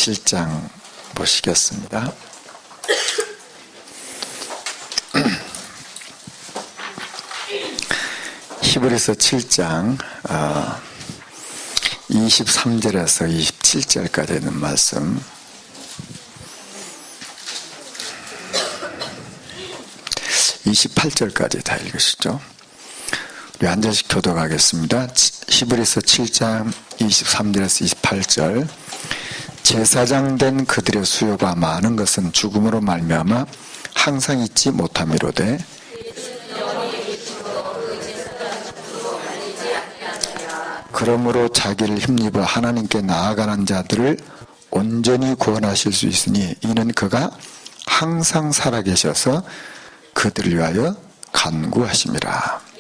7장 보시겠습니다. 히브리서 7장 23절에서 27절까지 있는 말씀, (28절까지) 다 읽으시죠. 우리 한 절씩 교독하겠습니다. 히브리서 7장 23절에서 28절. 제사장 된 그들의 수요가 많은 것은 죽음으로 말미암아 항상 잊지 못함이로되 그러므로 자기를 힘입어 하나님께 나아가는 자들을 온전히 구원하실 수 있으니 이는 그가 항상 살아계셔서 그들을 위하여 간구하심이라.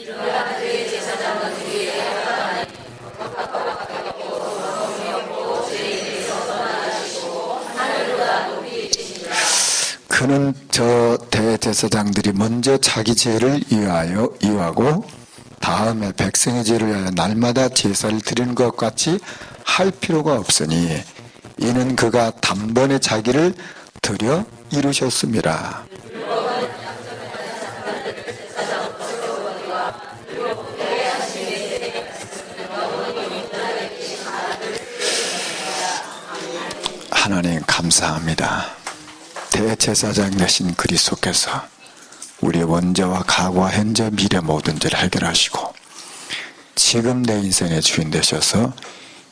그는 저 대제사장들이 먼저 자기 죄를 이유하고 다음에 백성의 죄를 위하여 날마다 제사를 드리는 것 같이 할 필요가 없으니 이는 그가 단번에 자기를 드려 이루셨음이라. 하나님 감사합니다. 대제사장 되신 그리스도께서 우리의 원죄와 과거와 현재 미래 모든 죄를 해결하시고 지금 내 인생의 주인 되셔서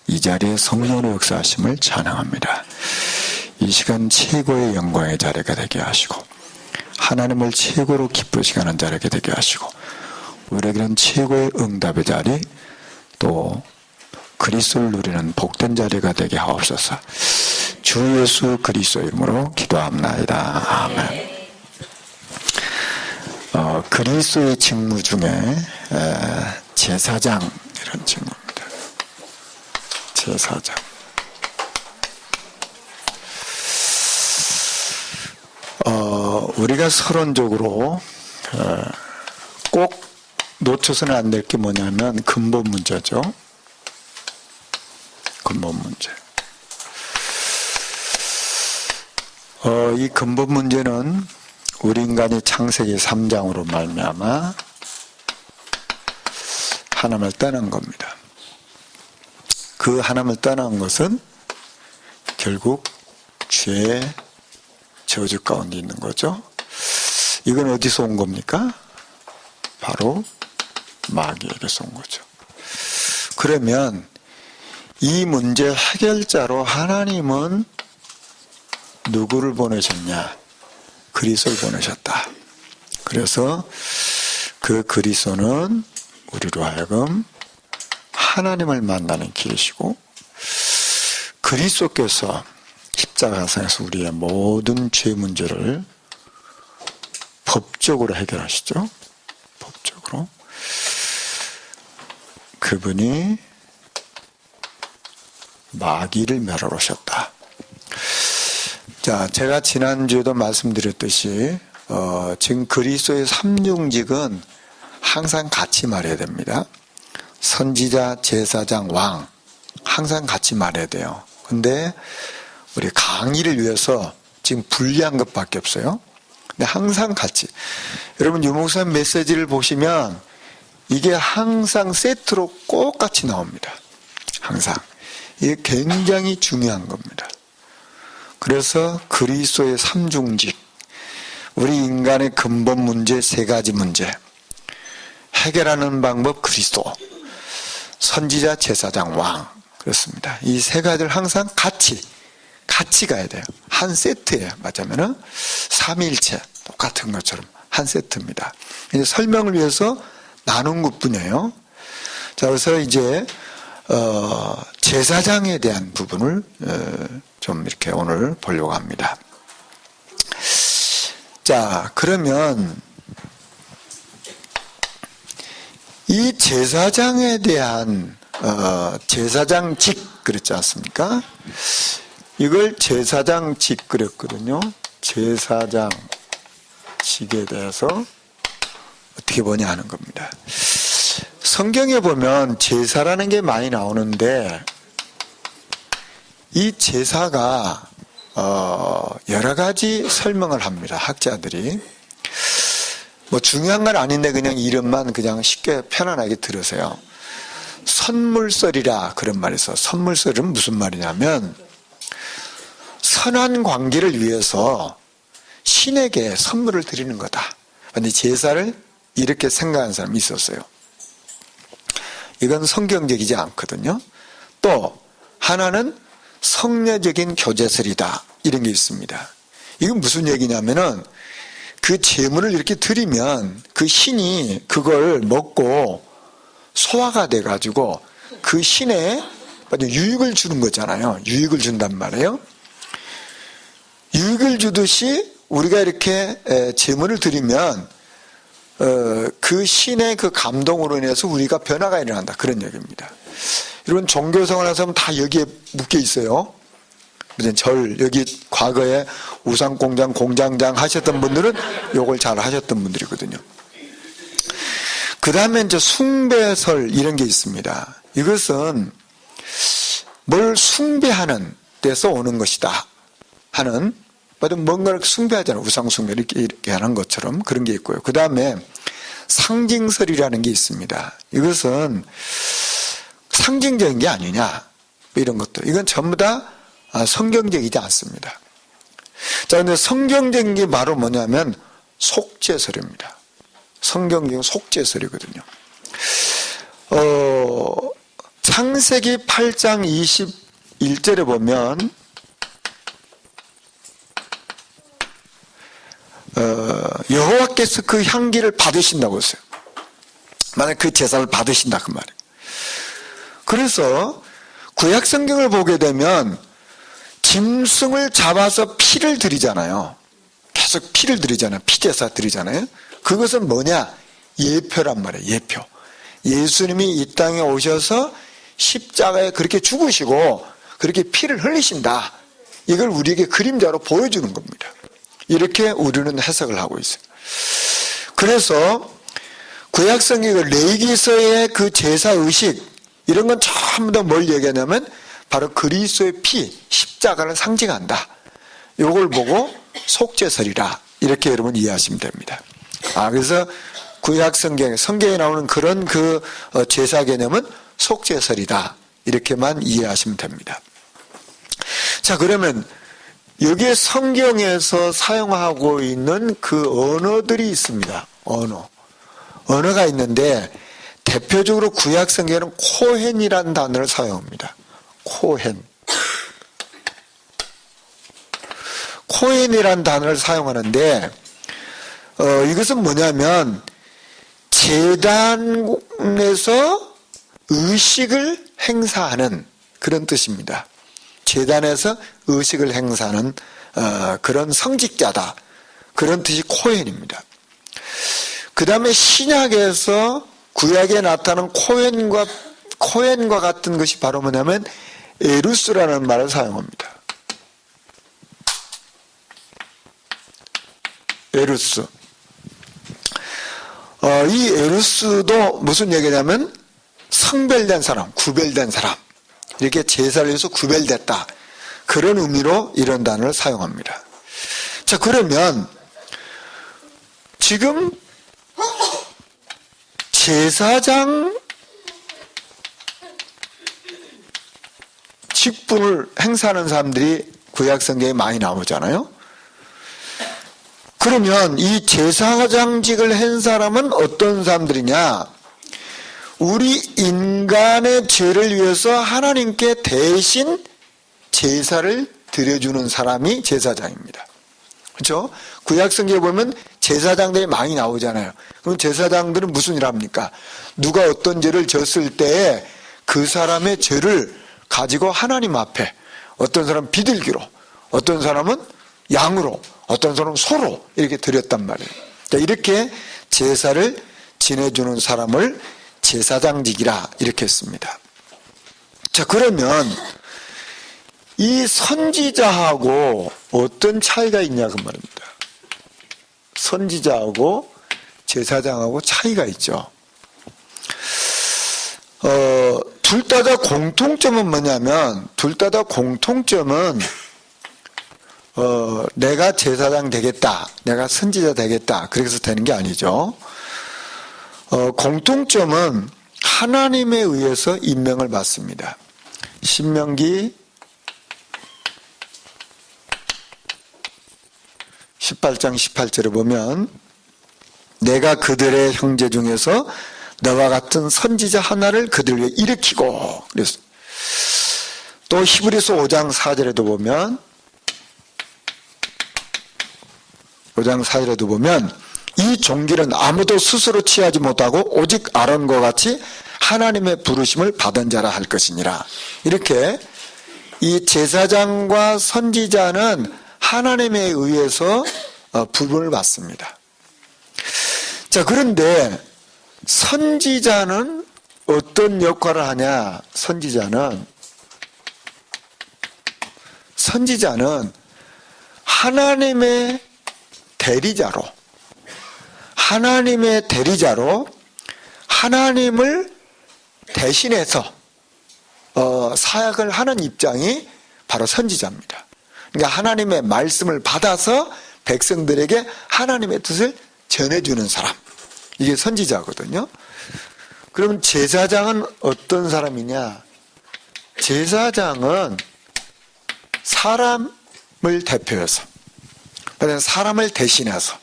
이 자리에 성령으로 역사하심을 찬양합니다. 이 시간 최고의 영광의 자리가 되게 하시고 하나님을 최고로 기쁘시게 하는 자리가 되게 하시고 우리에게는 최고의 응답의 자리, 또 그리스도를 누리는 복된 자리가 되게 하옵소서. 주 예수 그리스도 이름으로 기도합나이다. 아멘. 그리스도의 직무 중에 제사장, 이런 직무입니다. 제사장. 우리가 서론적으로 꼭 놓쳐서는 안 될 게 뭐냐면 근본 문제죠. 근본 문제. 이 근본 문제는 우리 인간이 창세기 3장으로 말미암아 하나님을 떠난 겁니다. 그 하나님을 떠난 것은 결국 죄의 저주 가운데 있는 거죠. 이건 어디서 온 겁니까? 바로 마귀에게서 온 거죠. 그러면 이 문제 해결자로 하나님은 누구를 보내셨냐? 그리스도를 보내셨다. 그래서 그 그리스도는 우리로 하여금 하나님을 만나는 길이시고 그리스도께서 십자가상에서 우리의 모든 죄 문제를 법적으로 해결하시죠. 법적으로. 그분이 마귀를 멸하러 오셨다. 자, 제가 지난주에도 말씀드렸듯이 지금 그리스도의 삼중직은 항상 같이 말해야 됩니다. 선지자, 제사장, 왕 항상 같이 말해야 돼요. 근데 우리 강의를 위해서 지금 분리한 것밖에 없어요. 근데 항상 같이. 여러분 유목사님 메시지를 보시면 이게 항상 세트로 꼭 같이 나옵니다. 항상. 이게 굉장히 중요한 겁니다. 그래서 그리스도의 삼중직, 우리 인간의 근본 문제 세 가지 문제, 해결하는 방법 그리스도, 선지자, 제사장, 왕, 그렇습니다. 이 세 가지를 항상 같이 가야 돼요. 한 세트예요. 맞자면은 삼위일체 똑같은 것처럼 한 세트입니다. 이제 설명을 위해서 나눈 것뿐이에요. 자, 그래서 이제 제사장에 대한 부분을 좀 이렇게 오늘 보려고 합니다. 자, 그러면 이 제사장에 대한 제사장직 그랬지 않습니까? 이걸 제사장직 그랬거든요. 제사장직에 대해서 어떻게 보냐 하는 겁니다. 성경에 보면 제사라는 게 많이 나오는데 이 제사가 여러 가지 설명을 합니다. 학자들이. 뭐 중요한 건 아닌데 그냥 이름만 그냥 쉽게 편안하게 들으세요. 선물설이라 그런 말이 있어. 선물설은 무슨 말이냐면 선한 관계를 위해서 신에게 선물을 드리는 거다. 근데 제사를 이렇게 생각하는 사람이 있었어요. 이건 성경적이지 않거든요. 또 하나는 성례적인 교제설이다. 이런 게 있습니다. 이건 무슨 얘기냐면은 그 제물을 이렇게 드리면 그 신이 그걸 먹고 소화가 돼가지고 그 신에 유익을 주는 거잖아요. 유익을 준단 말이에요. 유익을 주듯이 우리가 이렇게 제물을 드리면 그 신의 그 감동으로 인해서 우리가 변화가 일어난다. 그런 얘기입니다. 여러분 종교생활에서 하면 다 여기에 묶여 있어요. 여기 과거에 우상공장 공장장 하셨던 분들은 요걸 잘 하셨던 분들이거든요. 그 다음에 이제 숭배설 이런 게 있습니다. 이것은 뭘 숭배하는 데서 오는 것이다 하는, 뭔가를 숭배하잖아요. 우상숭배 이렇게 하는 것처럼 그런 게 있고요. 그 다음에 상징설이라는 게 있습니다. 이것은 상징적인 게 아니냐 이런 것도, 이건 전부 다 성경적이지 않습니다. 자, 근데 성경적인 게 바로 뭐냐면 속죄설입니다. 성경적인 속죄설이거든요. 창세기 8장 21절에 보면 여호와께서 그 향기를 받으신다고 했어요. 만약 그 제사를 받으신다 그 말이에요. 그래서 구약 성경을 보게 되면 짐승을 잡아서 피를 드리잖아요. 계속 피를 드리잖아요. 피제사 드리잖아요. 그것은 뭐냐? 예표란 말이에요. 예표. 예수님이 이 땅에 오셔서 십자가에 그렇게 죽으시고 그렇게 피를 흘리신다. 이걸 우리에게 그림자로 보여주는 겁니다. 이렇게 우리는 해석을 하고 있어요. 그래서 구약성경 레위기서의 그 제사 의식 이런 건 전부 다 뭘 얘기하냐면 바로 그리스도의 피, 십자가를 상징한다. 이걸 보고 속죄설이라 이렇게 여러분 이해하시면 됩니다. 그래서 구약 성경에 나오는 그런 그 제사 개념은 속죄설이다. 이렇게만 이해하시면 됩니다. 자, 그러면 여기에 성경에서 사용하고 있는 그 언어들이 있습니다. 언어가 있는데 대표적으로 구약 성경에는 코헨이라는 단어를 사용합니다. 코헨이라는 단어를 사용하는데 이것은 뭐냐면 제단에서 의식을 행사하는 그런 뜻입니다. 제단에서 의식을 행사하는 그런 성직자다. 그런 뜻이 코헨입니다. 그 다음에 신약에서 구약에 나타나는 코헨과 같은 것이 바로 뭐냐면 에루스라는 말을 사용합니다. 에루스. 이 에루스도 무슨 얘기냐면 성별된 사람, 구별된 사람. 이렇게 제사를 위해서 구별됐다. 그런 의미로 이런 단어를 사용합니다. 자, 그러면 지금 제사장 직분을 행사하는 사람들이 구약 성경에 많이 나오잖아요. 그러면 이 제사장직을 한 사람은 어떤 사람들이냐? 우리 인간의 죄를 위해서 하나님께 대신 제사를 드려주는 사람이 제사장입니다. 그렇죠? 구약 성경에 보면 제사장들이 많이 나오잖아요. 그럼 제사장들은 무슨 일을 합니까? 누가 어떤 죄를 졌을 때 그 사람의 죄를 가지고 하나님 앞에 어떤 사람은 비둘기로, 어떤 사람은 양으로, 어떤 사람은 소로 이렇게 드렸단 말이에요. 이렇게 제사를 지내주는 사람을 제사장직이라 이렇게 했습니다. 자, 그러면 이 선지자하고 어떤 차이가 있냐 그 말입니다. 선지자하고 제사장하고 차이가 있죠. 둘 다 공통점은 뭐냐면, 둘 다 공통점은 내가 제사장 되겠다, 내가 선지자 되겠다, 그래서 되는 게 아니죠. 공통점은 하나님에 의해서 임명을 받습니다. 신명기 18장 18절에 보면 내가 그들의 형제 중에서 너와 같은 선지자 하나를 그들 위해 일으키고, 그래서 또 히브리서 5장 4절에도 보면 5장 4절에도 보면 이 종기는 아무도 스스로 취하지 못하고 오직 아론과 같이 하나님의 부르심을 받은 자라 할 것이니라. 이렇게 이 제사장과 선지자는 하나님에 의해서 부름을 받습니다. 자, 그런데 선지자는 어떤 역할을 하냐? 선지자는 하나님의 대리자로 하나님을 대신해서 사역을 하는 입장이 바로 선지자입니다. 그러니까 하나님의 말씀을 받아서 백성들에게 하나님의 뜻을 전해주는 사람, 이게 선지자거든요. 그러면 제사장은 어떤 사람이냐? 제사장은 사람을 대표해서, 사람을 대신해서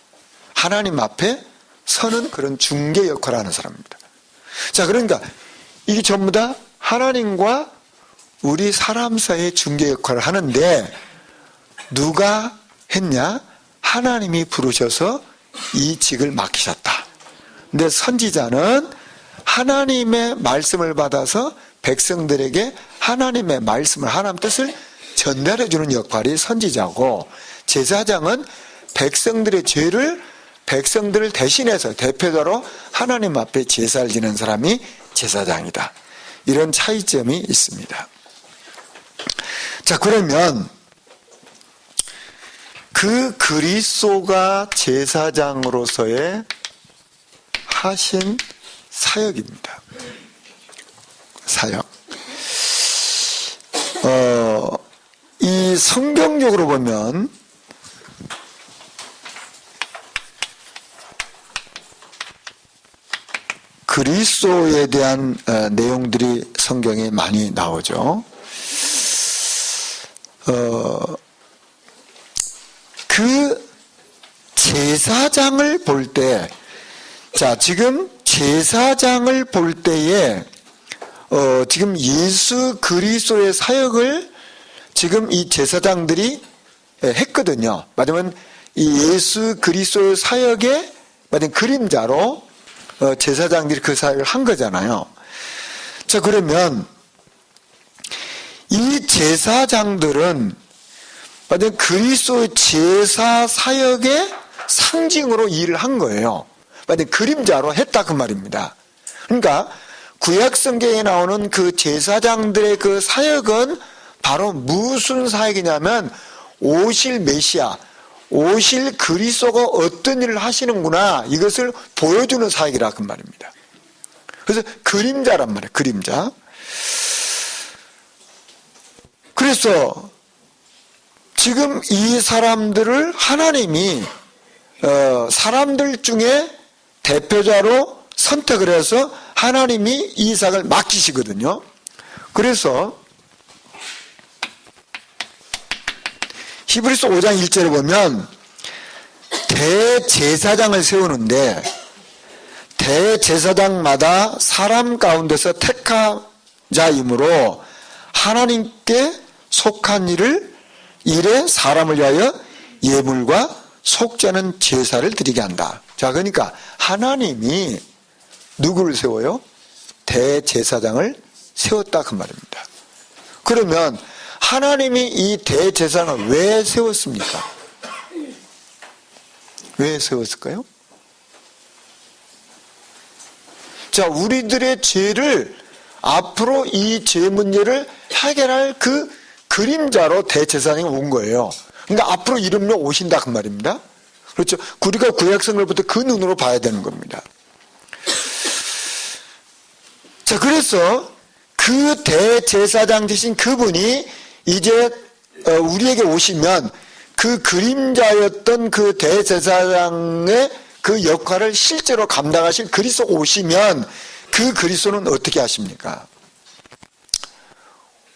하나님 앞에 서는 그런 중개 역할을 하는 사람입니다. 자, 그러니까 이게 전부 다 하나님과 우리 사람 사이의 중개 역할을 하는데, 누가 했냐? 하나님이 부르셔서 이 직을 맡기셨다. 근데 선지자는 하나님의 말씀을 받아서 백성들에게 하나님의 말씀을, 하나님 뜻을 전달해 주는 역할이 선지자고, 제사장은 백성들의 죄를 백성들을 대신해서 대표자로 하나님 앞에 제사를 지는 사람이 제사장이다. 이런 차이점이 있습니다. 자, 그러면 그 그리스도가 제사장으로서의 하신 사역입니다. 사역. 이 성경적으로 보면 그리스도에 대한 내용들이 성경에 많이 나오죠. 그 제사장을 볼 때, 자, 지금 제사장을 볼 때에 지금 예수 그리스도의 사역을 지금 이 제사장들이 했거든요. 맞으면 이 예수 그리스도의 사역의 맞은 그림자로 제사장들이 그 사역을 한 거잖아요. 자, 그러면 이 제사장들은 맞은 그리스도의 제사 사역의 상징으로 일을 한 거예요. 맞은 그림자로 했다, 그 말입니다. 그러니까 구약 성경에 나오는 그 제사장들의 그 사역은 바로 무슨 사역이냐면 오실 메시아, 오실 그리스도가 어떤 일을 하시는구나, 이것을 보여주는 사역이라 그 말입니다. 그래서 그림자란 말이에요. 그림자. 그래서 지금 이 사람들을 하나님이 사람들 중에 대표자로 선택을 해서 하나님이 이 사역을 맡기시거든요. 그래서 히브리서 5장 1절에 보면 대제사장을 세우는데, 대제사장마다 사람 가운데서 택한 자이므로 하나님께 속한 일에 사람을 위하여 예물과 속죄하는 제사를 드리게 한다. 자, 그러니까 하나님이 누구를 세워요? 대제사장을 세웠다, 그 말입니다. 그러면 하나님이 이 대제사장을 왜 세웠습니까? 왜 세웠을까요? 자, 우리들의 죄를, 앞으로 이 죄 문제를 해결할 그 그림자로 대제사장이 온 거예요. 그러니까 앞으로 이름으로 오신다, 그 말입니다. 그렇죠. 우리가 구약성경부터 그 눈으로 봐야 되는 겁니다. 자, 그래서 그 그 대제사장 되신 그분이 이제 우리에게 오시면 그 그림자였던 그 대제사장의 그 역할을 실제로 감당하실 그리스도가 오시면 그 그리스도는 어떻게 하십니까?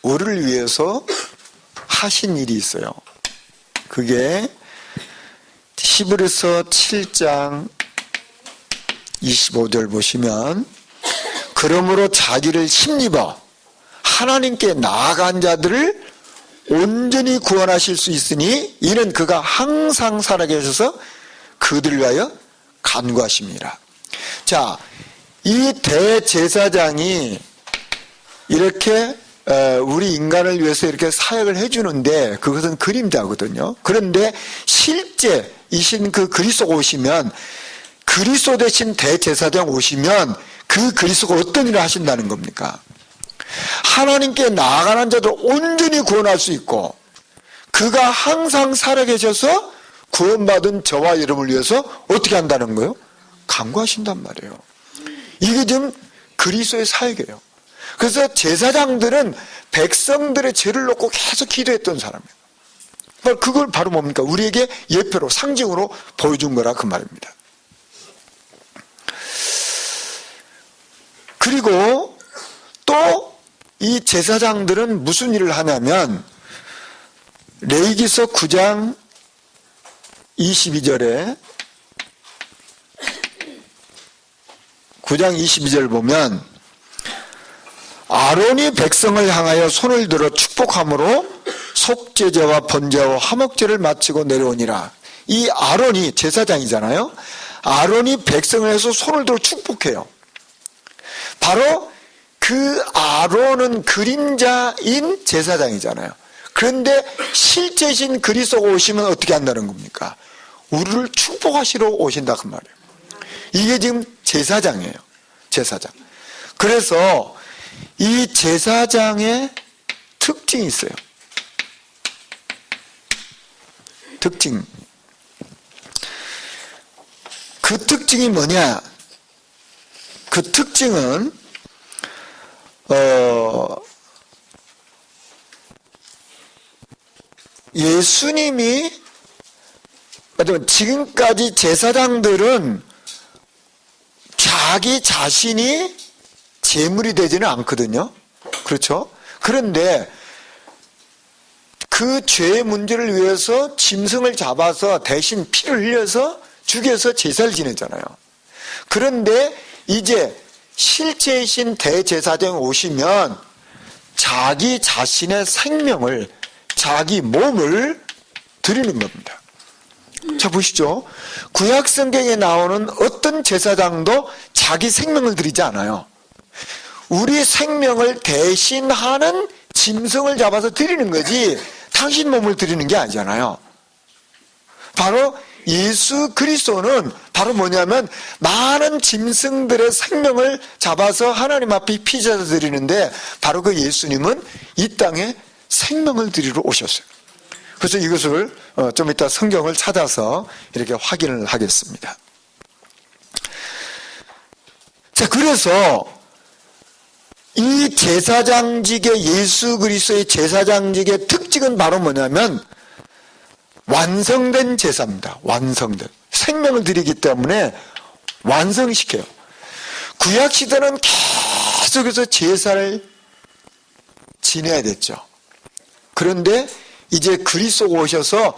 우리를 위해서 하신 일이 있어요. 그게 히브리서 7장 25절 보시면 그러므로 자기를 힘입어 하나님께 나아간 자들을 온전히 구원하실 수 있으니 이는 그가 항상 살아계셔서 그들을 위하여 간구하심이라. 자, 이 대제사장이 이렇게 우리 인간을 위해서 이렇게 사역을 해주는데 그것은 그림자거든요. 그런데 실제이신 그 그리스도가 오시면 그리스도 대신 대제사장 오시면 그 그리스도가 어떤 일을 하신다는 겁니까? 하나님께 나아가는 자들 온전히 구원할 수 있고 그가 항상 살아계셔서 구원받은 저와 여러분을 위해서 어떻게 한다는 거예요? 간구하신단 말이에요. 이게 지금 그리스도의 사역이에요. 그래서 제사장들은 백성들의 죄를 놓고 계속 기도했던 사람이에요. 그걸 바로 뭡니까? 우리에게 예표로 상징으로 보여준 거라 그 말입니다. 그리고 또 이 제사장들은 무슨 일을 하냐면 레위기서 9장 22절에 9장 22절 보면 아론이 백성을 향하여 손을 들어 축복함으로 속죄제와 번제와 화목제를 마치고 내려오니라. 이 아론이 제사장이잖아요. 아론이 백성을 해서 손을 들어 축복해요. 바로 그 아론은 그림자인 제사장이잖아요. 그런데 실제신 그리스도가 오시면 어떻게 한다는 겁니까? 우리를 축복하시러 오신다 그 말이에요. 이게 지금 제사장이에요. 제사장. 그래서 이 제사장의 특징이 있어요. 특징. 그 특징이 뭐냐? 그 특징은 예수님이 지금까지 제사장들은 자기 자신이 제물이 되지는 않거든요. 그렇죠? 그런데 그 죄의 문제를 위해서 짐승을 잡아서 대신 피를 흘려서 죽여서 제사를 지냈잖아요. 그런데 이제 실제이신 대제사장이 오시면 자기 자신의 생명을, 자기 몸을 드리는 겁니다. 자, 보시죠. 구약 성경에 나오는 어떤 제사장도 자기 생명을 드리지 않아요. 우리 생명을 대신하는 짐승을 잡아서 드리는 거지 당신 몸을 드리는 게 아니잖아요. 바로 예수 그리스도는 바로 뭐냐면 많은 짐승들의 생명을 잡아서 하나님 앞에 피자를 드리는데 바로 그 예수님은 이 땅에 생명을 드리러 오셨어요. 그래서 이것을 좀 이따 성경을 찾아서 이렇게 확인을 하겠습니다. 자, 그래서 이 제사장직의 예수 그리스도의 제사장직의 특징은 바로 뭐냐면 완성된 제사입니다. 완성된. 생명을 드리기 때문에 완성시켜요. 구약시대는 계속해서 제사를 지내야 됐죠. 그런데 이제 그리스도가 오셔서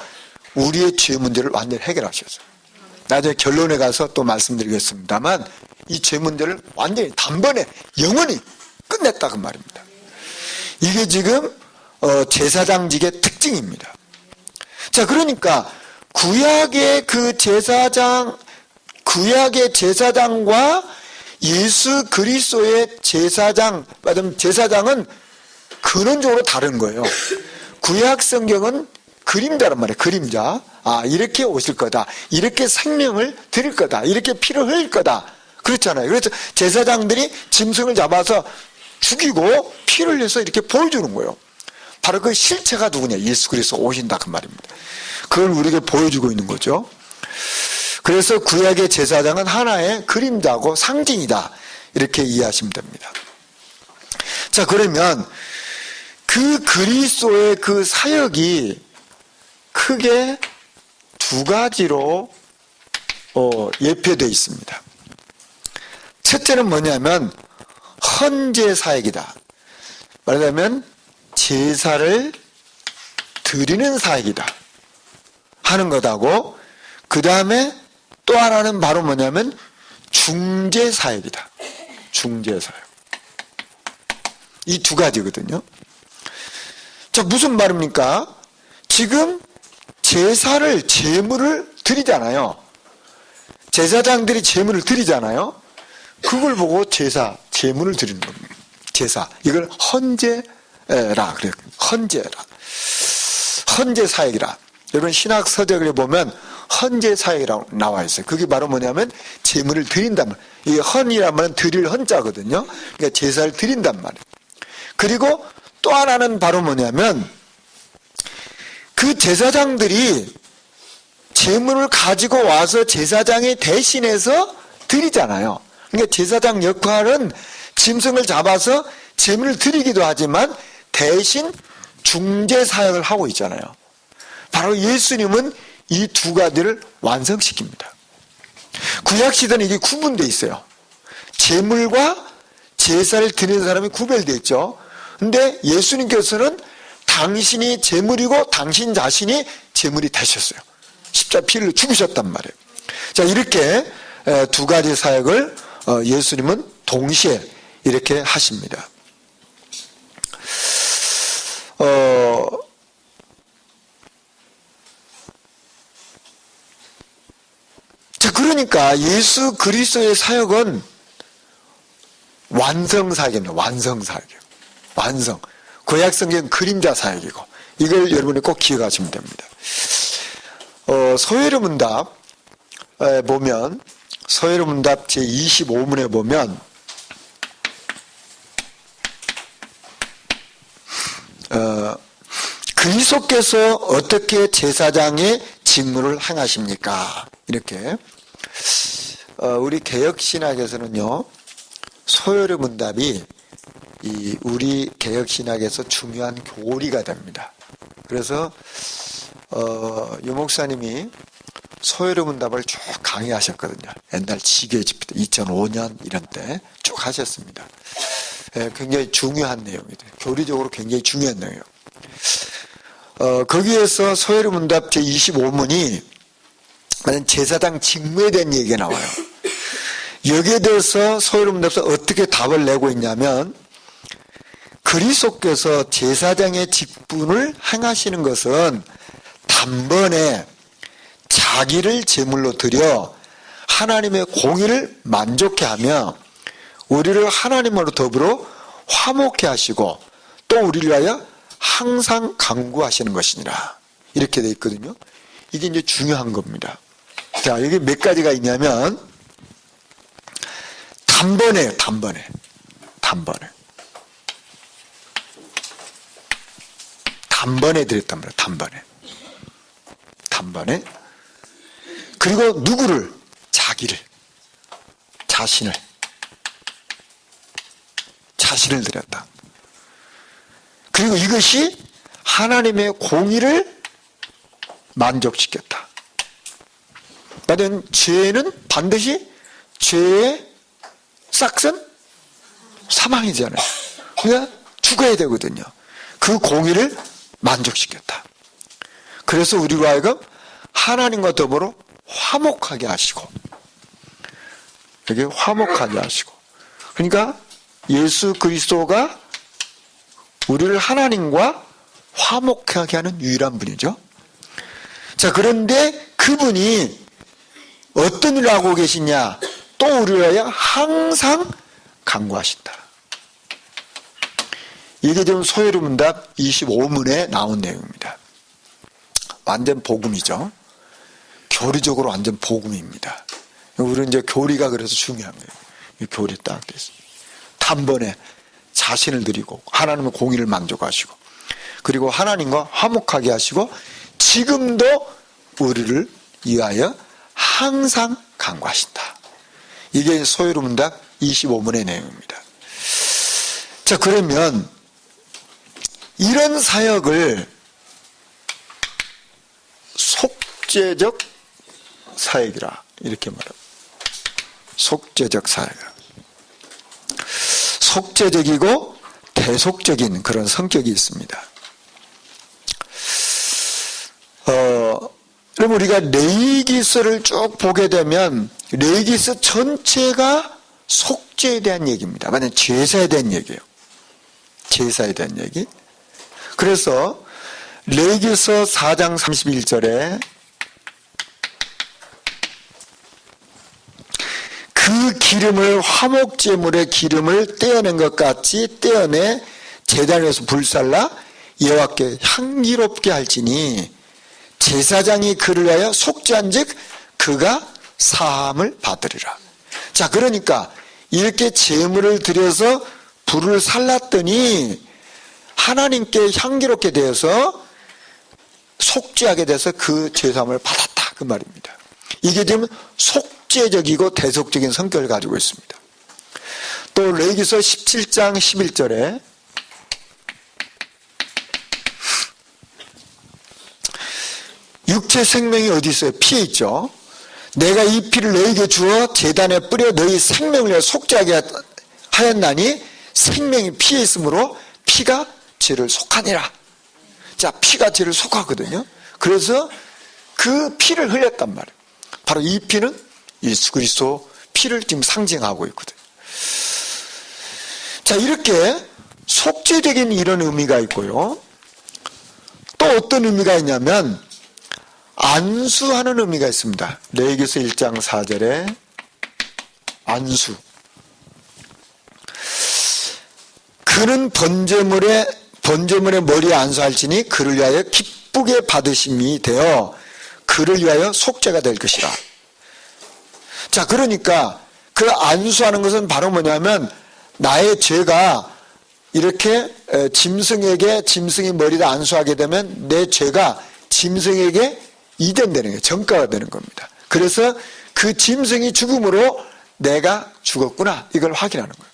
우리의 죄 문제를 완전히 해결하셨어요. 나중에 결론에 가서 또 말씀드리겠습니다만 이 죄 문제를 완전히 단번에 영원히 끝냈다 그 말입니다. 이게 지금 제사장직의 특징입니다. 자, 그러니까 구약의 그 제사장, 구약의 제사장과 예수 그리스도의 제사장, 제사장은 근원적으로 다른 거예요. 구약 성경은 그림자란 말이에요. 그림자. 아, 이렇게 오실 거다. 이렇게 생명을 드릴 거다. 이렇게 피를 흘릴 거다. 그렇잖아요. 그래서 제사장들이 짐승을 잡아서 죽이고 피를 흘려서 이렇게 보여주는 거예요. 바로 그 실체가 누구냐? 예수 그리스도가 오신다 그 말입니다. 그걸 우리에게 보여주고 있는 거죠. 그래서 구약의 제사장은 하나의 그림자고 상징이다. 이렇게 이해하시면 됩니다. 자, 그러면 그 그리스도의 그 사역이 크게 두 가지로 예표되어 있습니다. 첫째는 뭐냐면 헌제 사역이다. 말하자면 제사를 드리는 사역이다 하는 것하고, 그 다음에 또 하나는 바로 뭐냐면 중재 사역이다. 중재 사역. 이 두 가지거든요. 자, 무슨 말입니까? 지금 제물을 드리잖아요. 제사장들이 제물을 드리잖아요. 그걸 보고 제물을 드리는 겁니다. 제사. 이걸 헌제라 그래요. 헌제라. 헌제 사역이라. 여러분 신학 서적에 보면 헌제 사역이라고 나와 있어요. 그게 바로 뭐냐면 제물을 드린단 말이에요. 이 헌이란 말은 드릴 헌자거든요. 그러니까 제사를 드린단 말이에요. 그리고 또 하나는 바로 뭐냐면 그 제사장들이 제물을 가지고 와서 제사장이 대신해서 드리잖아요. 그러니까 제사장 역할은 짐승을 잡아서 제물을 드리기도 하지만 대신 중재 사역을 하고 있잖아요. 바로 예수님은 이 두 가지를 완성시킵니다. 구약시대는 이게 구분되어 있어요. 제물과 제사를 드리는 사람이 구별되어 있죠. 근데 예수님께서는 당신이 제물이고 당신 자신이 제물이 되셨어요. 십자가 피를 죽으셨단 말이에요. 자, 이렇게 두 가지 사역을 예수님은 동시에 이렇게 하십니다. 자, 그러니까 예수 그리스도의 사역은 완성 사역입니다. 완성 사역이에요. 완성. 구약 성경 그림자 사역이고, 이걸 여러분이 꼭 기억하시면 됩니다. 소요리 문답 보면, 소요리 문답 제25문에 보면 그리스도께서 어떻게 제사장의 직무를 행하십니까? 이렇게 우리 개혁신학에서는요, 소요리 문답이 우리 개혁신학에서 중요한 교리가 됩니다. 그래서 유 목사님이 소요리 문답을 쭉 강의하셨거든요. 옛날 지교회 집회 때 2005년 이런 때 쭉 하셨습니다. 굉장히 중요한 내용이에요. 교리적으로 굉장히 중요한 내용이에요. 거기에서 소요리 문답 제25문이 제사장 직무에 대한 얘기가 나와요. 여기에 대해서 소요리 문답에서 어떻게 답을 내고 있냐면, 그리스도께서 제사장의 직분을 행하시는 것은 단번에 자기를 제물로 드려 하나님의 공의를 만족해 하며 우리를 하나님으로 더불어 화목해 하시고 또 우리를 위하여 항상 간구하시는 것이니라. 이렇게 되어 있거든요. 이게 이제 중요한 겁니다. 자, 여기 몇 가지가 있냐면, 단번에 드렸단 말이에요. 단번에. 그리고 누구를? 자신을 드렸다. 그리고 이것이 하나님의 공의를 만족시켰다. 나는 죄는 반드시 죄의 싹은 사망이잖아요. 그러니까 죽어야 되거든요. 그 공의를 만족시켰다. 그래서 우리로 하여금 하나님과 더불어 화목하게 하시고, 여기 화목하게 하시고, 그러니까 예수 그리스도가 우리를 하나님과 화목하게 하는 유일한 분이죠. 자, 그런데 그분이 어떤 일을 하고 계시냐? 또 우리를 위하여 항상 간구하신다. 이게 지금 소요리 문답 25문에 나온 내용입니다. 완전 복음이죠. 교리적으로 완전 복음입니다. 우리는 이제 교리가 그래서 중요한 거예요. 이 교리 딱 됐어요. 단번에 자신을 드리고 하나님의 공의를 만족하시고, 그리고 하나님과 화목하게 하시고, 지금도 우리를 위하여 항상 간구하신다. 이게 소요리 문답 25문의 내용입니다. 자, 그러면 이런 사역을 속죄적 사역이라 이렇게 말합니다. 속죄적 사역이라. 속죄적이고 대속적인 그런 성격이 있습니다. 그럼 우리가 레위기서를 쭉 보게 되면 레위기서 전체가 속죄에 대한 얘기입니다. 만약 제사에 대한 얘기예요. 제사에 대한 얘기. 그래서 레위기서 4장 31절에 그 기름을 화목제물의 기름을 떼어낸 것 같이 떼어내 제단에서 불살라 여호와께 향기롭게 할지니 제사장이 그를 위하여 속죄한즉 그가 사함을 받으리라. 자, 그러니까 이렇게 제물을 드려서 불을 살랐더니 하나님께 향기롭게 되어서 속죄하게 돼서 그 죄사함을 받았다, 그 말입니다. 이게 지금 속죄적이고 대속적인 성격을 가지고 있습니다. 또 레위기서 17장 11절에 육체 생명이 어디 있어요? 피에 있죠. 내가 이 피를 너희에게 주어 제단에 뿌려 너희 생명을 위하여 속죄하게 하였나니 생명이 피에 있으므로 피가 죄를 속하니라. 자, 피가 죄를 속하거든요. 그래서 그 피를 흘렸단 말이에요. 바로 이 피는 예수 그리스도 피를 지금 상징하고 있거든요. 자, 이렇게 속죄적인 이런 의미가 있고요. 또 어떤 의미가 있냐면 안수하는 의미가 있습니다. 레위기서 1장 4절에 안수. 그는 번제물의 머리에 안수할지니 그를 위하여 기쁘게 받으심이 되어 그를 위하여 속죄가 될 것이라. 자, 그러니까 그 안수하는 것은 바로 뭐냐면 나의 죄가 이렇게 짐승의 머리를 안수하게 되면 내 죄가 짐승에게 이전되는 거예요. 전가가 되는 겁니다. 그래서 그 짐승이 죽음으로 내가 죽었구나, 이걸 확인하는 거예요.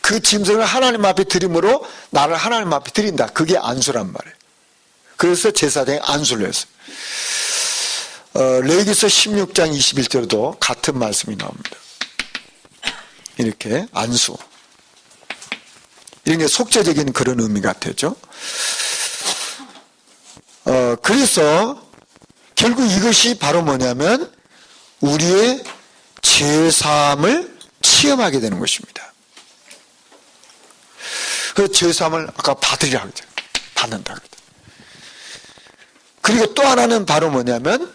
그 짐승을 하나님 앞에 드림으로 나를 하나님 앞에 드린다. 그게 안수란 말이에요. 그래서 제사장이 안수를 했어요. 레위기서 16장 21절에도 같은 말씀이 나옵니다. 이렇게 안수. 이런 게 속죄적인 그런 의미가 되죠. 그래서 결국 이것이 바로 뭐냐면 우리의 죄사함을 체험하게 되는 것입니다. 그 죄사함을 아까 받으리라 그러죠. 받는다 그러죠. 그리고 또 하나는 바로 뭐냐면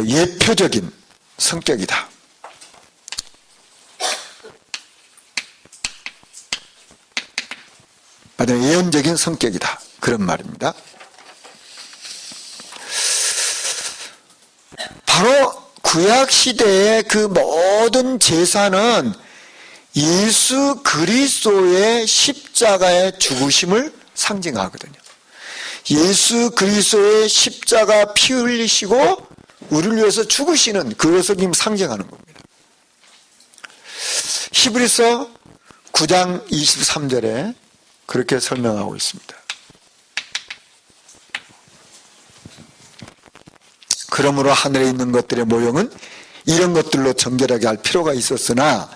예표적인 성격이다. 예언적인 성격이다. 그런 말입니다. 바로 구약시대의 그 모든 제사는 예수 그리스도의 십자가의 죽으심을 상징하거든요. 예수 그리스도의 십자가 피 흘리시고 우리를 위해서 죽으시는 그것을 지금 상징하는 겁니다. 히브리서 9장 23절에 그렇게 설명하고 있습니다. 그러므로 하늘에 있는 것들의 모형은 이런 것들로 정결하게 할 필요가 있었으나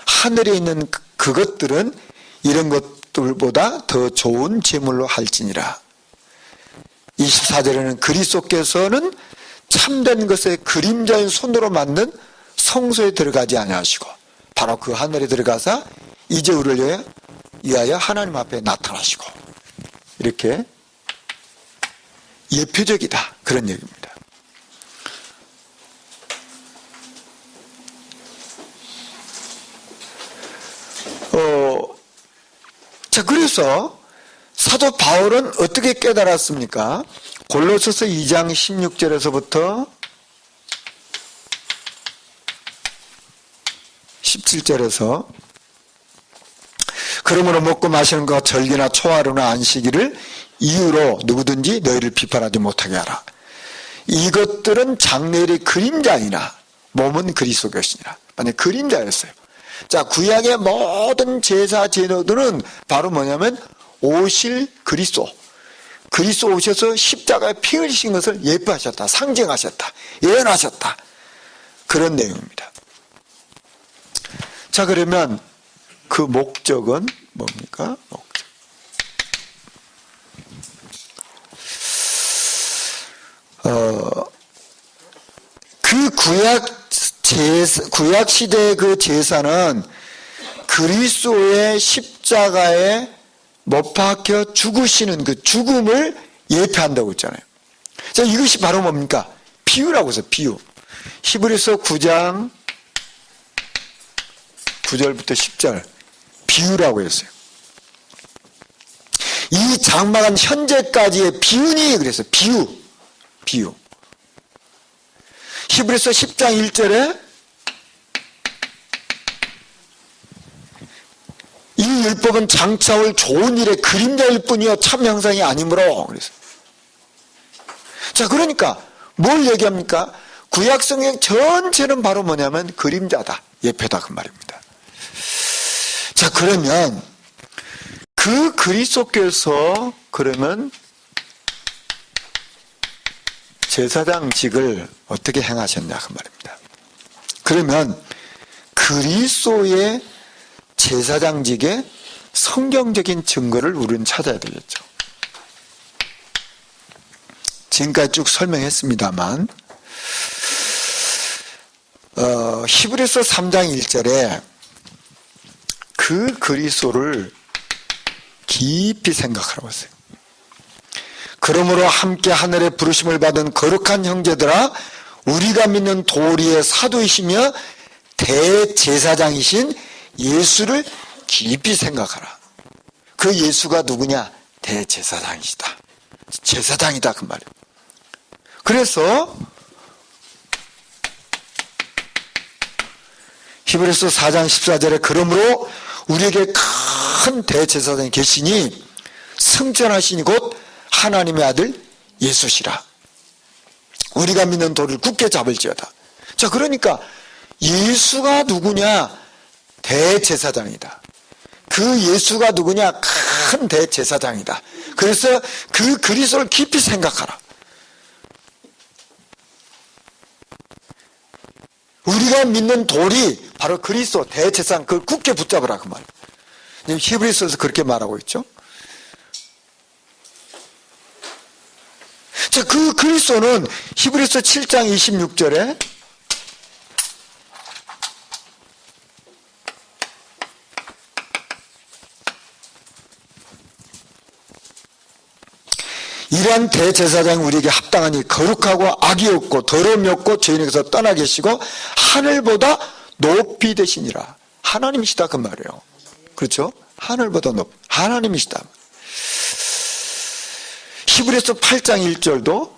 하늘에 있는 그것들은 이런 것들보다 더 좋은 제물로 할지니라. 24절에는 그리스도께서는 참된 것의 그림자인 손으로 만든 성소에 들어가지 아니하시고 바로 그 하늘에 들어가서 이제 우리를 위하여 하나님 앞에 나타나시고 이렇게 예표적이다, 그런 얘기입니다. 자, 그래서 사도 바울은 어떻게 깨달았습니까? 골로새서 2장 16절에서부터 17절에서 그러므로 먹고 마시는 것 절기나 초하루나 안식일을 이유로 누구든지 너희를 비판하지 못하게 하라. 이것들은 장래일의 그림자이나 몸은 그리스도 것이니라. 만약 그림자였어요. 자, 구약의 모든 제사 제도들은 바로 뭐냐면 오실 그리스도 오셔서 십자가에 피 흘리신 것을 예표하셨다, 상징하셨다, 예언하셨다, 그런 내용입니다. 자, 그러면 그 목적은 뭡니까? 목적. 그 구약 시대의 그 제사는 그리스도의 십자가에 못 박혀 죽으시는 그 죽음을 예표한다고 했잖아요. 자, 이것이 바로 뭡니까? 비유라고 해서 비유. 히브리서 9장 9절부터 10절 비유라고 했어요. 이 장막은 현재까지의 비유니 그래서 비유. 히브리서 10장 1절에 이 율법은 장차 올 좋은 일의 그림자일 뿐이요 참 형상이 아니므로 그래서. 자, 그러니까 뭘 얘기합니까? 구약 성경 전체는 바로 뭐냐면 그림자다, 예표다, 그 말입니다. 자, 그러면 그 그리스도께서 그러면 제사장직을 어떻게 행하셨냐 그 말입니다. 그러면 그리스도의 제사장직의 성경적인 증거를 우리는 찾아야 되겠죠. 지금까지 쭉 설명했습니다만 히브리서 3장 1절에 그 그리스도를 깊이 생각하라고 했어요. 그러므로 함께 하늘의 부르심을 받은 거룩한 형제들아, 우리가 믿는 도리의 사도이시며 대제사장이신 예수를 깊이 생각하라. 그 예수가 누구냐? 대제사장이시다. 제사장이다 그 말이에요. 그래서 히브리서 4장 14절에 그러므로 우리에게 큰 대제사장이 계시니 승천하시니 곧 하나님의 아들 예수시라. 우리가 믿는 도를 굳게 잡을지어다. 자, 그러니까 예수가 누구냐? 대제사장이다. 그 예수가 누구냐? 큰 대제사장이다. 그래서 그 그리스도를 깊이 생각하라. 우리가 믿는 돌이 바로 그리스도 대제사장, 그걸 굳게 붙잡으라 그 말. 히브리서에서 그렇게 말하고 있죠. 자, 그 그리스도는 히브리서 7장 26절에 이러한 대제사장이 우리에게 합당하니 거룩하고 악이 없고 더러움이 없고 죄인에게서 떠나 계시고 하늘보다 높이 되시니라. 하나님이시다 그 말이에요. 그렇죠? 하늘보다 하나님이시다. 히브리서 8장 1절도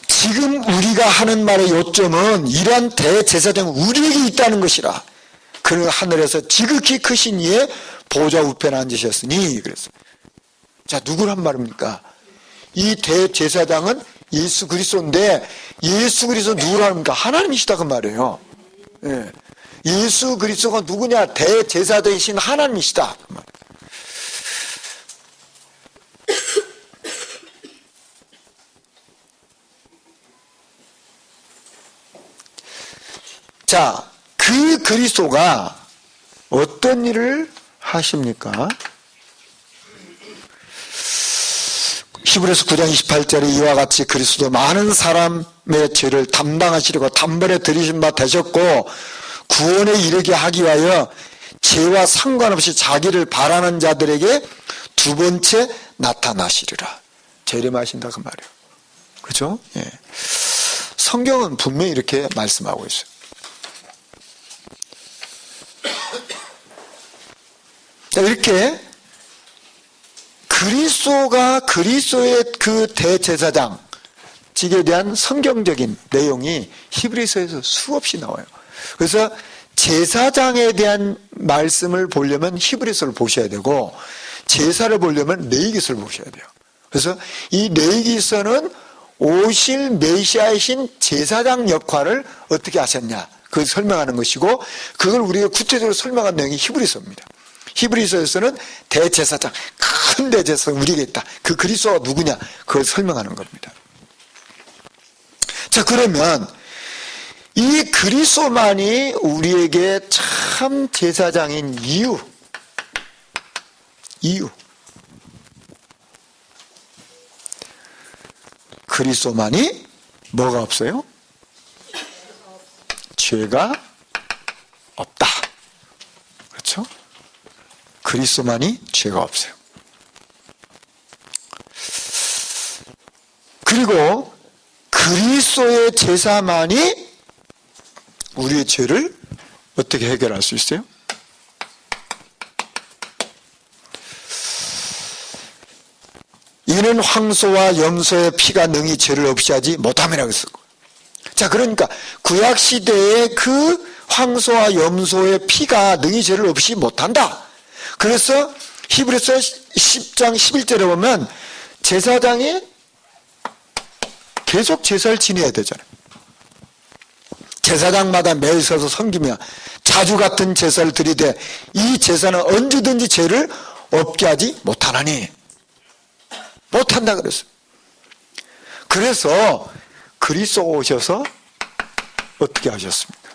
지금 우리가 하는 말의 요점은 이러한 대제사장이 우리에게 있다는 것이라. 그는 하늘에서 지극히 크신 이의 보좌 우편에 앉으셨으니 그랬어요. 자, 누구란 말입니까? 이 대제사장은 예수 그리스도인데 예수 그리스도 누구라는 겁니까? 하나님이시다 그 말이에요. 예. 예수 그리스도가 누구냐? 대제사장이신 하나님이시다 그 말. 자, 그 그리스도가 어떤 일을 하십니까? 히브리서 9장 28절에 이와 같이 그리스도 많은 사람의 죄를 담당하시려고 단번에 들이신 바 되셨고 구원에 이르게 하기 위하여 죄와 상관없이 자기를 바라는 자들에게 두 번째 나타나시리라. 재림하신다 그 말이에요. 그렇죠? 예. 성경은 분명히 이렇게 말씀하고 있어요. 이렇게 그리스도가 그리스도의 그 대제사장직에 대한 성경적인 내용이 히브리서에서 수없이 나와요. 그래서 제사장에 대한 말씀을 보려면 히브리서를 보셔야 되고 제사를 보려면 레위기서를 보셔야 돼요. 그래서 이 레위기서는 오실 메시아이신 제사장 역할을 어떻게 하셨냐, 그걸 설명하는 것이고, 그걸 우리가 구체적으로 설명한 내용이 히브리서입니다. 히브리서에서는 대제사장, 큰 대제사장 우리에게 있다. 그 그리스도가 누구냐, 그걸 설명하는 겁니다. 자, 그러면 이 그리스도만이 우리에게 참 제사장인 이유. 그리스도만이 뭐가 없어요? 죄가 없다. 그렇죠? 그리스도만이 죄가 없어요. 그리고 그리스도의 제사만이 우리의 죄를 어떻게 해결할 수 있어요? 이는 황소와 염소의 피가 능히 죄를 없이 하지 못함이라고 했었고. 자, 그러니까 구약시대에 그 황소와 염소의 피가 능히 죄를 없이 못한다. 그래서 히브리서 10장 11절에 보면 제사장이 계속 제사를 지내야 되잖아요. 제사장마다 매일 서서 섬기며 자주 같은 제사를 드리되 이 제사는 언제든지 죄를 없게 하지 못하나니. 못한다 그랬어요. 그래서 그리스도가 오셔서 어떻게 하셨습니까?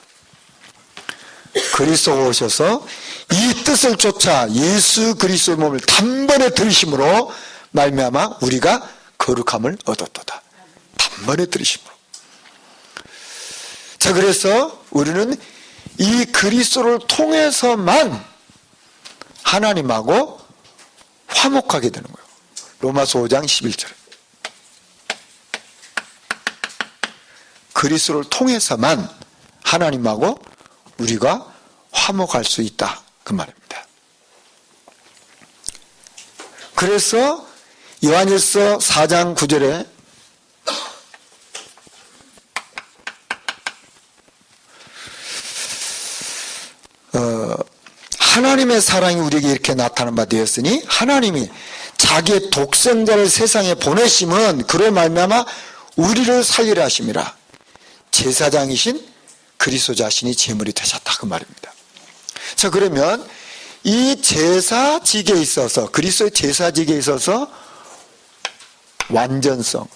그리스도가 오셔서 이 뜻을 쫓아 예수 그리스도의 몸을 단번에 들으심으로 말미암아 우리가 거룩함을 얻었도다. 단번에 들으심으로. 자, 그래서 우리는 이 그리스도를 통해서만 하나님하고 화목하게 되는 거예요. 로마서 5장 11절에 그리스도를 통해서만 하나님하고 우리가 화목할 수 있다, 그 말입니다. 그래서 요한일서 4장 9절에 하나님의 사랑이 우리에게 이렇게 나타난 바 되었으니 하나님이 자기의 독생자를 세상에 보내심은 그로 말미암아 우리를 살리려 하심이라. 제사장이신 그리스도 자신이 제물이 되셨다, 그 말입니다. 자, 그러면 이 제사직에 있어서, 그리스도의 제사직에 있어서 완전성,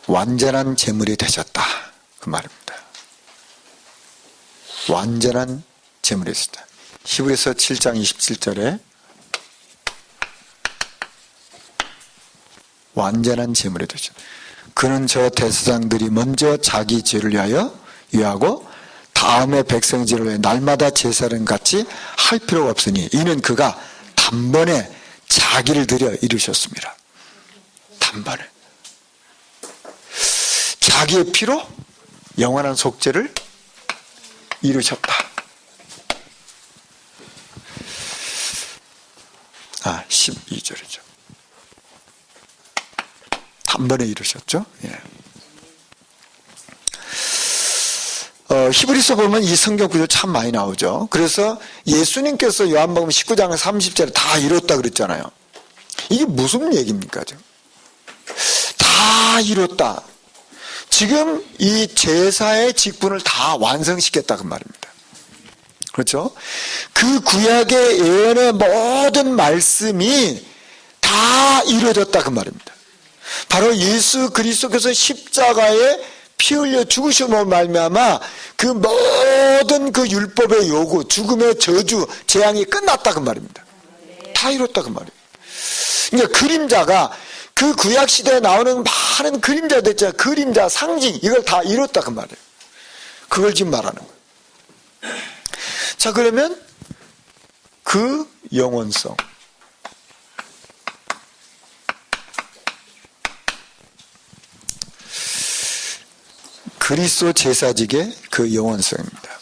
완전한 제물이 되셨다, 그 말입니다. 완전한 제물이 되셨다. 히브리서 7장 27절에 완전한 제물이 되셨다. 그는 저 대제사장들이 먼저 자기 죄를 위하여 위하고 다음에 백성 죄를 위하여 날마다 제사를 같이 할 필요가 없으니 이는 그가 단번에 자기를 드려 이루셨습니다. 단번에 자기의 피로 영원한 속죄를 이루셨다. 12절이죠. 단번에 이루셨죠. 예. 히브리서 보면 이 성경 구조 참 많이 나오죠. 그래서 예수님께서 요한복음 19장 30절에 다 이뤘다 그랬잖아요. 이게 무슨 얘기입니까? 다 이뤘다. 지금 이 제사의 직분을 다 완성시켰다, 그 말입니다. 그렇죠? 그 구약의 예언의 모든 말씀이 다 이루어졌다, 그 말입니다. 바로 예수 그리스도께서 십자가에 피 흘려 죽으심으로 말미암아 그 모든 그 율법의 요구, 죽음의 저주, 재앙이 끝났다, 그 말입니다. 다 이뤘다, 그 말이에요. 그러니까 그림자가 그 구약 시대에 나오는 많은 그림자들 있잖아요. 그림자, 상징, 이걸 다 이뤘다, 그 말이에요. 그걸 지금 말하는 거예요. 자, 그러면 그 영원성, 그리스도 제사직의 그 영원성입니다.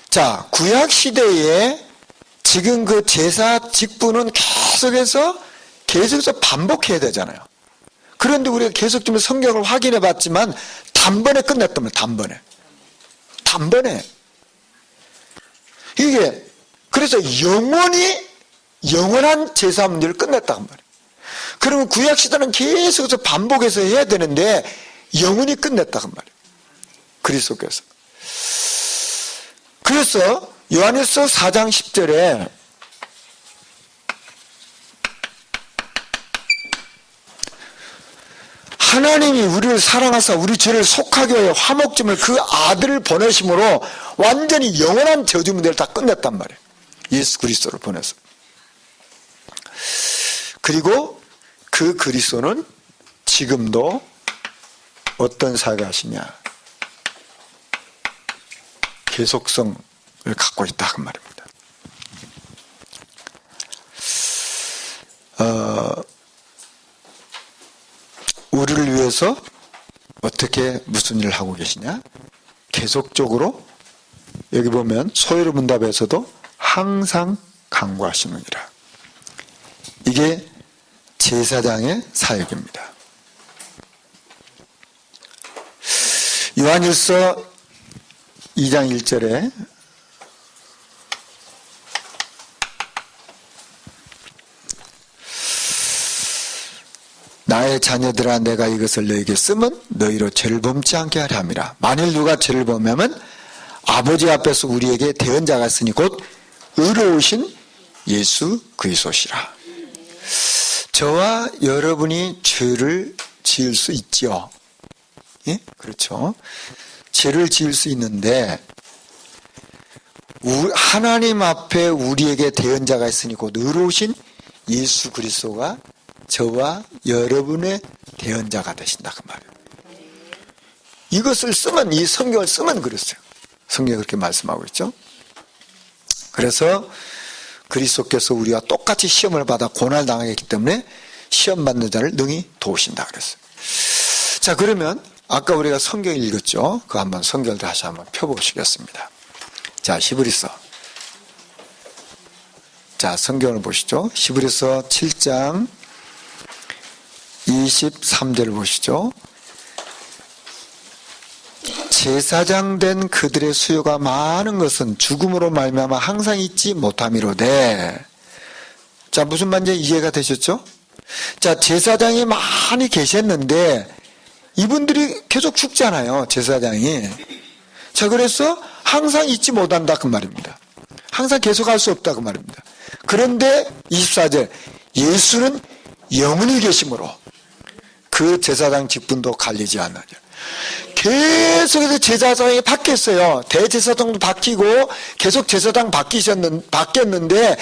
자, 구약 시대에 지금 그 제사 직분은 계속해서 반복해야 되잖아요. 그런데 우리가 계속 좀 성경을 확인해 봤지만 단번에 끝냈단 말이에요. 단번에. 단번에. 이게 그래서 영원한 제사 문제를 끝냈단 말이에요. 그러면 구약시대는 계속해서 반복해서 해야 되는데 영원히 끝냈단 말이에요. 그리스도께서. 그래서 요한일서 4장 10절에 하나님이 우리를 사랑하사 우리 죄를 속하게 하여 화목제물 그 아들을 보내심으로 완전히 영원한 저주 문제를 다 끝냈단 말이에요. 예수 그리스도를 보내서. 그리고 그 그리스도는 지금도 어떤 사역을 하시냐? 계속성을 갖고 있다 그 말입니다. 우리를 위해서 어떻게 무슨 일을 하고 계시냐? 계속적으로 여기 보면 소요의 문답에서도 항상 간구하시느니라. 이게 제사장의 사역입니다. 요한일서 2장 1절에 나의 자녀들아 내가 이것을 너에게 쓰면 너희로 죄를 범치 않게 하려 함이라. 만일 누가 죄를 범하면 아버지 앞에서 우리에게 대언자가 있으니 곧 의로우신 예수 그리스도시라. 저와 여러분이 죄를 지을 수 있죠. 예? 그렇죠. 죄를 지을 수 있는데 하나님 앞에 우리에게 대언자가 있으니 곧 의로우신 예수 그리스도가 저와 여러분의 대언자가 되신다 그 말이에요. 이것을 쓰면, 이 성경을 쓰면 그랬어요. 성경이 그렇게 말씀하고 있죠. 그래서 그리스도께서 우리와 똑같이 시험을 받아 고난을 당하기 때문에 시험 받는 자를 능히 도우신다 그랬어요. 자, 그러면 아까 우리가 성경을 읽었죠. 그 한번 성경을 다시 한번 펴보시겠습니다. 자, 히브리서. 자, 성경을 보시죠. 히브리서 7장 23절 보시죠. 제사장 된 그들의 수요가 많은 것은 죽음으로 말미암아 항상 있지 못함이로되. 자, 무슨 말인지 이해가 되셨죠? 자, 제사장이 많이 계셨는데 이분들이 계속 죽잖아요. 제사장이. 자, 그래서 항상 잊지 못한다 그 말입니다. 항상 계속할 수 없다 그 말입니다. 그런데 24절 예수는 영원히 계심으로 그 제사장 직분도 갈리지 않느냐. 계속해서 제사장이 바뀌었어요. 대제사장도 바뀌고 계속 제사장 바뀌었는데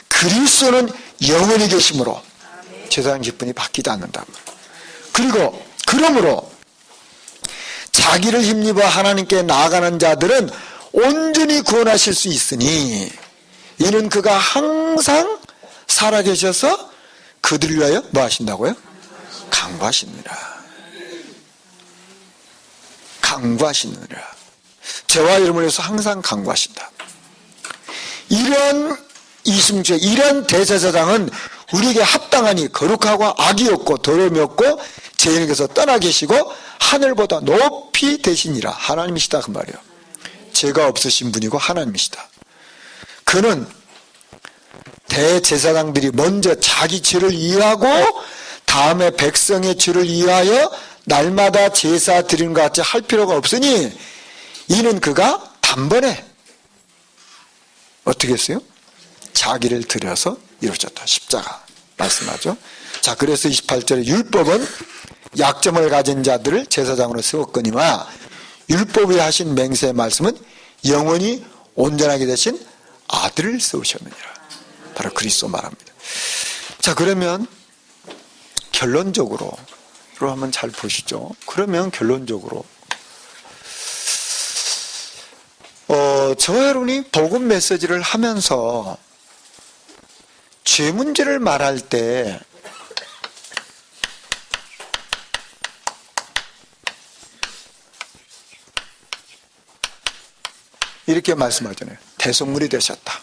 그리스도는 영원히 계심으로 제사장 직분이 바뀌지 않는다. 그리고 그러므로 자기를 힘입어 하나님께 나아가는 자들은 온전히 구원하실 수 있으니 이는 그가 항상 살아계셔서 그들을 위하여 뭐 하신다고요? 간구하시느니라. 간구하시느니라. 저와 여러분을 위해서 항상 간구하신다. 이런 이승주의 이런 대제사장은 우리에게 합당하니 거룩하고 악이 없고 더러움이 없고 죄인에게서 떠나 계시고 하늘보다 높이 되시니라. 하나님이시다 그 말이에요. 죄가 없으신 분이고 하나님이시다. 그는 대제사장들이 먼저 자기 죄를 이해하고 다음에 백성의 죄를 이해하여 날마다 제사 드리는 것 같이 할 필요가 없으니 이는 그가 단번에 어떻게 했어요? 자기를 들여서 이루셨다. 십자가 말씀하죠. 자, 그래서 28절에 율법은 약점을 가진 자들을 제사장으로 세웠거니와 율법이 하신 맹세의 말씀은 영원히 온전하게 되신 아들을 세우셨느니라. 바로 그리스도 말합니다. 자, 그러면 결론적으로 한번 잘 보시죠. 그러면 결론적으로 저와 여러분이 복음 메시지를 하면서 죄 문제를 말할 때 이렇게 말씀하잖아요. 대속물이 되셨다.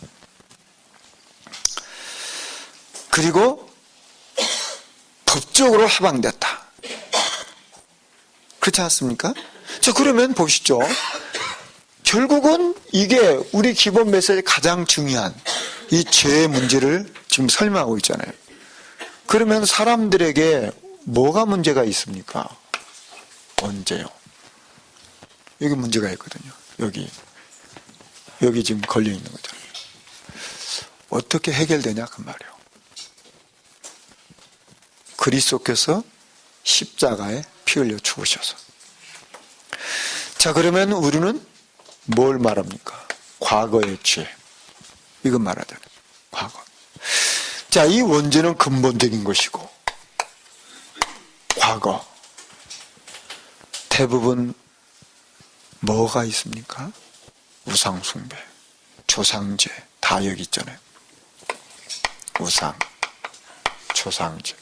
그리고 법적으로 해방됐다. 그렇지 않습니까? 자, 그러면 보시죠. 결국은 이게 우리 기본 메시지 가장 중요한 이 죄의 문제를 지금 설명하고 있잖아요. 그러면 사람들에게 뭐가 문제가 있습니까? 언제요? 여기 문제가 있거든요. 여기 지금 걸려 있는 거잖아요. 어떻게 해결되냐 그 말이에요. 그리스도께서 십자가에 피 흘려 죽으셔서. 자, 그러면 우리는 뭘 말합니까? 과거의 죄. 이건 말하잖아요. 과거. 자, 이 원죄는 근본적인 것이고, 과거. 대부분 뭐가 있습니까? 우상숭배, 조상죄, 다 여기 있잖아요. 우상, 조상죄.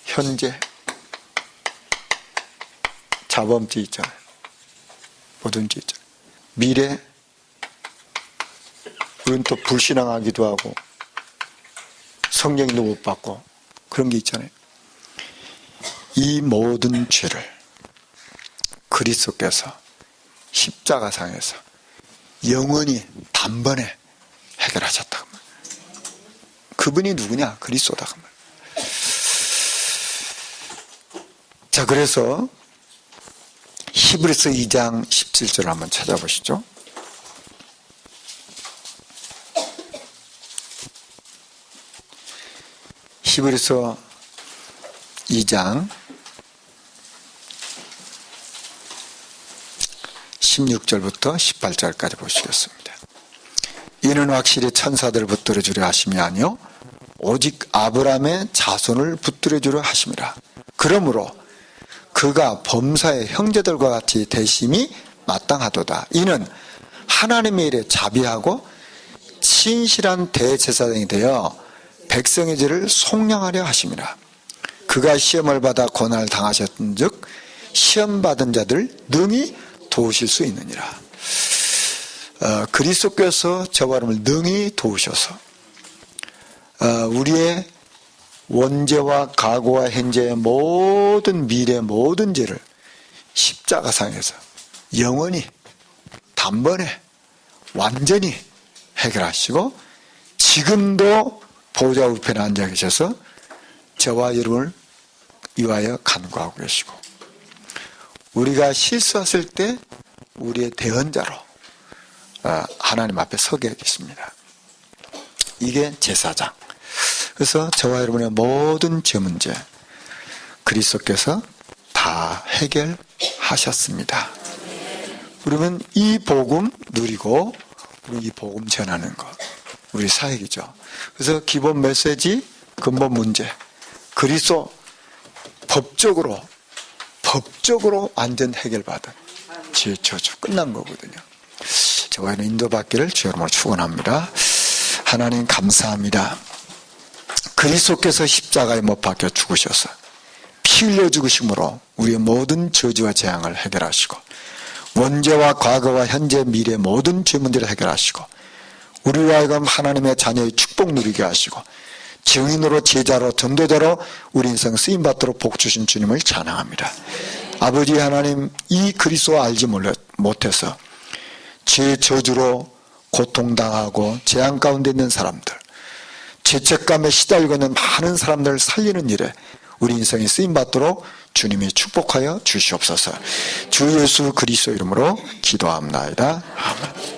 현재, 자범죄 있잖아요. 모든 죄 있잖아요. 미래, 우리는 또 불신앙하기도 하고 성령도 못 받고 그런 게 있잖아요. 이 모든 죄를 그리스도께서 십자가상에서 영원히 단번에 해결하셨다. 그분이 누구냐? 그리스도다. 자, 그래서 히브리서 2장 17절을 한번 찾아보시죠. 히브리서 2장 16절부터 18절까지 보시겠습니다. 이는 확실히 천사들을 붙들어 주려 하심이 아니요 오직 아브라함의 자손을 붙들어 주려 하심이라. 그러므로 그가 범사의 형제들과 같이 되심이 마땅하도다. 이는 하나님의 일에 자비하고 신실한 대제사장이 되어 백성의 죄를 속량하려 하심이라. 그가 시험을 받아 고난을 당하셨은즉 시험받은 자들 능히 도우실 수 있느니라. 그리스도께서 저와 여러분을 능히 도우셔서 우리의 원죄와 과거와 현재의 모든 미래 모든 죄를 십자가상에서 영원히 단번에 완전히 해결하시고 지금도 보좌 우편에 앉아 계셔서 저와 여러분을 위하여 간구하고 계시고 우리가 실수했을 때 우리의 대언자로 하나님 앞에 서게 계십니다. 이게 제사장. 그래서 저와 여러분의 모든 죄 문제 그리스도께서 다 해결하셨습니다. 그러면 이 복음 누리고 우리 이 복음 전하는 것 우리 사역이죠. 그래서 기본 메시지 근본 문제 그리스도 법적으로 완전 해결받은 죄 저주 끝난 거거든요. 저와 여러분 인도받기를 주의 이름으로 축원합니다. 하나님 감사합니다. 그리스도께서 십자가에 못 박혀 죽으셔서 피 흘려 죽으심으로 우리의 모든 저주와 재앙을 해결하시고 원죄와 과거와 현재 미래 모든 죄 문제를 해결하시고 우리와 하여금 하나님의 자녀의 축복 누리게 하시고 증인으로 제자로 전도자로 우리 인생 쓰임받도록 복 주신 주님을 찬양합니다. 아버지 하나님 이 그리스도 알지 못해서 죄 저주로 고통당하고 재앙 가운데 있는 사람들 죄책감에 시달리고 있는 많은 사람들을 살리는 일에 우리 인생이 쓰임받도록 주님이 축복하여 주시옵소서. 주 예수 그리스도 이름으로 기도합나이다. 아멘.